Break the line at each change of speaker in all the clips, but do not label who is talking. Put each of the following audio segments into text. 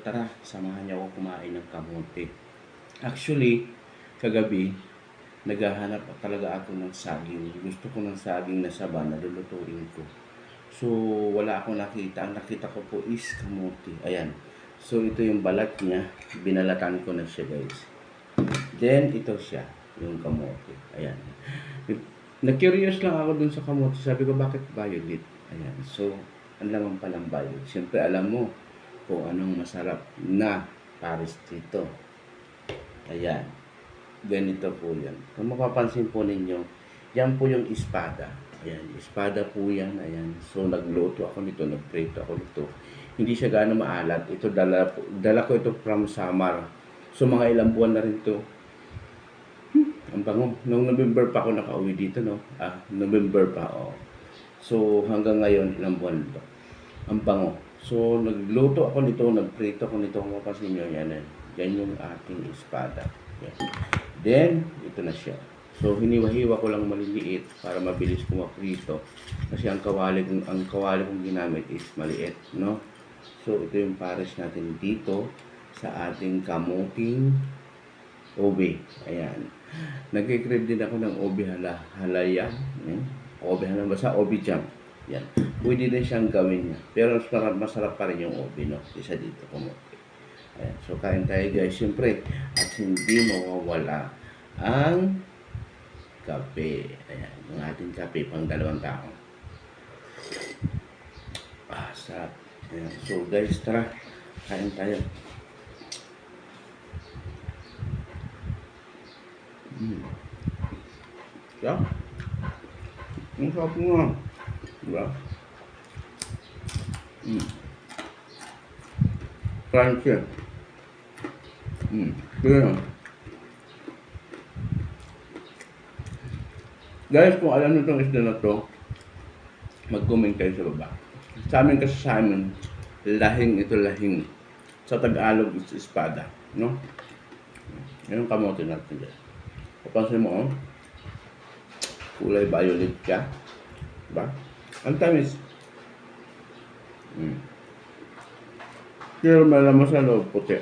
Tara, samahan niyo ako kumain ng kamote. Actually, kagabi, naghahanap talaga ako ng saging. Gusto ko ng saging na saba na lulutuin ko. So, wala akong nakita. Ang nakita ko po is kamote. Ayan. So, ito yung balat niya. Binalatan ko na siya, guys. Then, ito siya, yung kamote. Ayan. Na-curious lang ako dun sa kamote. Sabi ko, bakit violet? Ayan. So, ang laman palang violet. Siyempre, alam mo, kung anong masarap na pares dito. Ayan. Ganito po yan. Kung mapapansin po ninyo, yan po yung espada. Ayan. Espada po yan. Ayan. So, nagluto ako nito. Nagprito ako nito. Hindi siya gaano maalat. Ito, dala ko ito from Samar. So, mga ilang buwan na rin ito. Ang bango. Noong November pa ako nakauwi dito, no? November pa, oh. So, hanggang ngayon, ilang buwan ito. Ang bango. So, nagluto ako nito, nagprito ako nito, kung mapasin nyo, yan yung ating espada. Yan. Then, ito na siya. So, hiniwa-hiwa ko lang maliliit para mabilis ko maprito. Kasi ang kawali kong ginamit is maliit, no? So, ito yung pares natin dito sa ating kamuting obe. Ayan. Nagkikrib din ako ng obe halayan. Obe halayan, basta obe jam. Yan. Pwede din siyang gawin niya. Pero masarap pa rin yung obe, no? Isa dito kamote. Ayan. So, kain tayo, guys. Siyempre, at hindi mawawala ang kape. Ayan. Yung ating kape pang 2 tao. Sarap. Ayan. So, guys, tara. Kain tayo. Siya? Ang sarap nga. Diba? Crunchy. Kaya. Guys, kung alam nyo itong isda na to, mag-comment kayo sa baba. Sa amin kasi sa amin, lahing ito lahing. Sa Tagalog is espada. No? Yan yung kamote natin guys. Kapansin mo, oh. Kulay violet siya. Diba? Ang tamis. Pero malaman sa loob puti.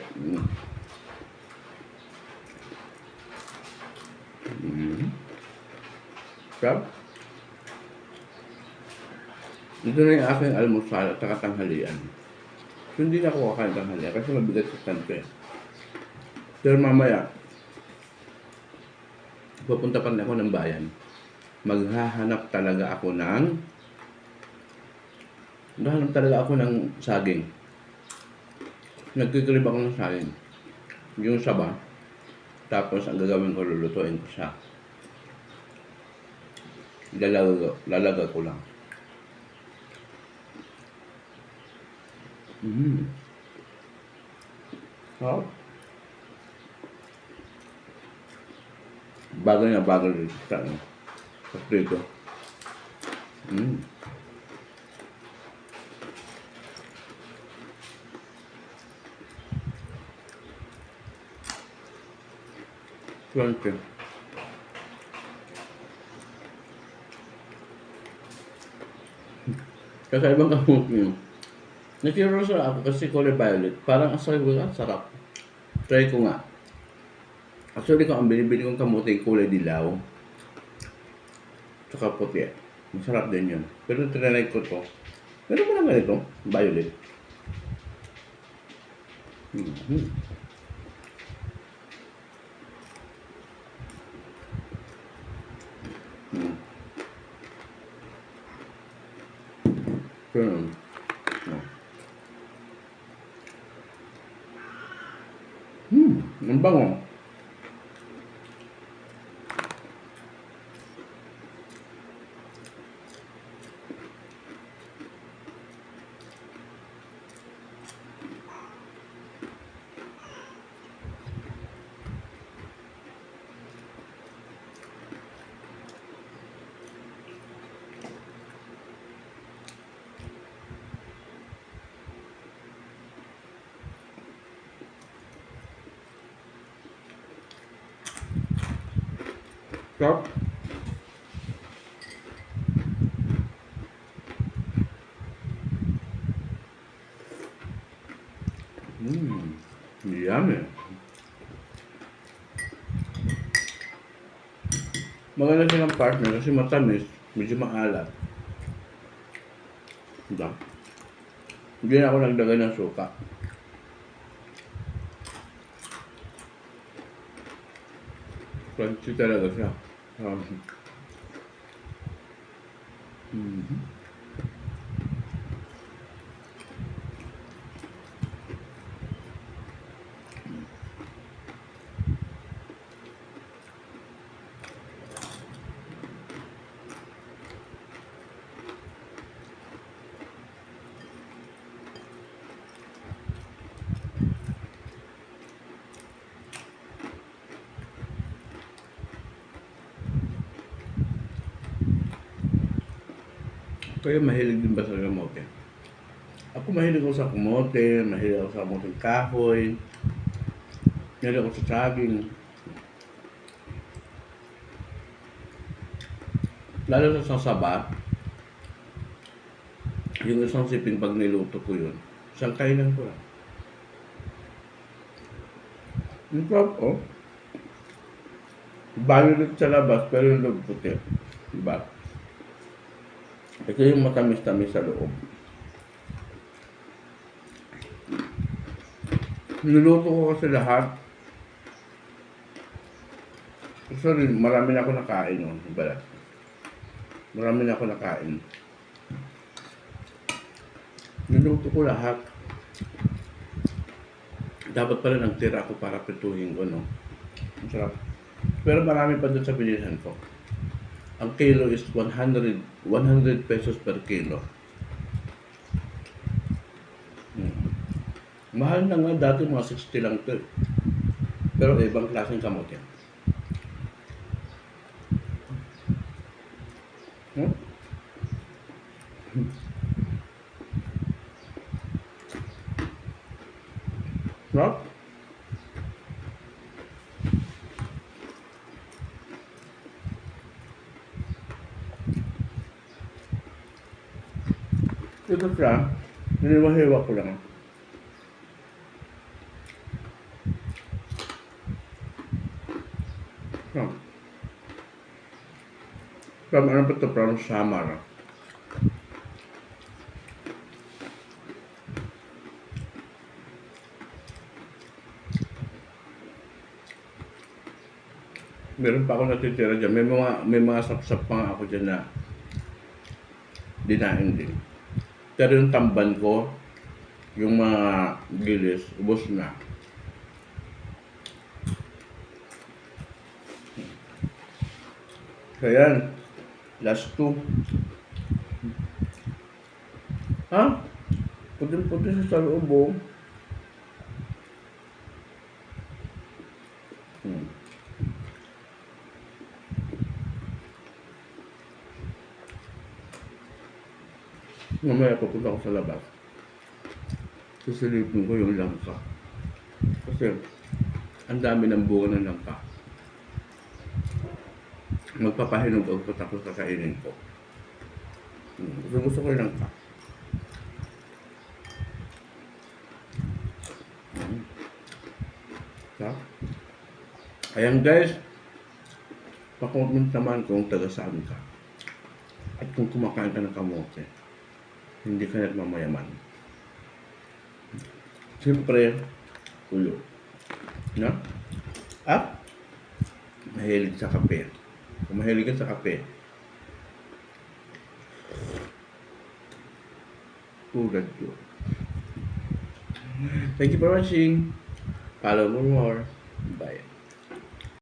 Sarap. Ito na yung aking almusal at saka tanghalian. So, hindi na ako kakain tanghalian kasi mabigat sa tanto eh. Pero mamaya, pupunta pa rin ako ng bayan. Maghahanap talaga ako ng saging. Nagkikrib ako ng saging. Yung saba. Tapos ang gagawin ko, lulutuin ko siya. Lalaga ko lang. Oh. Bagal na bagal rin sa prito. Crunchy. Kakaibang kamote yun. Nag-curious ako kasi kulay violet. Parang sarap. Try ko nga. Actually, kung ang binibili kong kamote kulay dilaw, tsaka puti. Masarap din yun. Pero trinay ko to. Pero mo lang ganito, violet. Ang bango. Sarap. Yummy. Maganda silang partner kasi matamis, medyo maalat. Diba? Hindi na ako nagdagay ng suka. Crunchy talaga siya. Mhm. Kayo mahilig din ba sa kamote? Ako mahilig ako sa kamote, mahilig ako sa kamoteng kahoy, mahilig ako sa saging. Lalo na sa saba, yung isang siping pag niluto ko yun, isang kainan ko lang. Yung sarap, oh. Violet sa labas, pero yung loob puti. Diba? Ito yung matamis-tamis sa loob. Niluto ko kasi lahat. Sorry, marami na ako nakain nun. Balat. Marami na ako nakain. Niluto ko lahat. Dapat pala nagtira ako para pituhin ko, no? Ang sarap. Pero marami pa dun sa bilihan ko. Ang kilo is 100 pesos per kilo. Mahal na nga dati, mga 60 lang to. Pero ibang klaseng kamote. Sarap. Ito siya, hiniwa-hiwa ko lang. From ano ba ito? From Samar. Meron pa ako natitira dyan. May mga sapsap pa nga ako dyan na dinain din. Pero yung tamban ko, yung mga gilis, ubos na. So yan, last two. Ha? Putin-putin siya sa loob, oh. Mamaya pupunta ako sa labas. Susilipin ko yung langka. Kasi, ang dami ng bunga ng langka. Magpapahinog ako tapos kakainin ko. Gusto ko yung langka. Ayan guys, pa-comment naman kung taga saan ka. At kung kumakain ka ng kamote, hindi ka nagmamayaman. Siyempre, ulo. No? At, mahilig sa kape. Kung mahilig ka sa kape, tulad ko. Thank you for watching. Follow for more. Bye.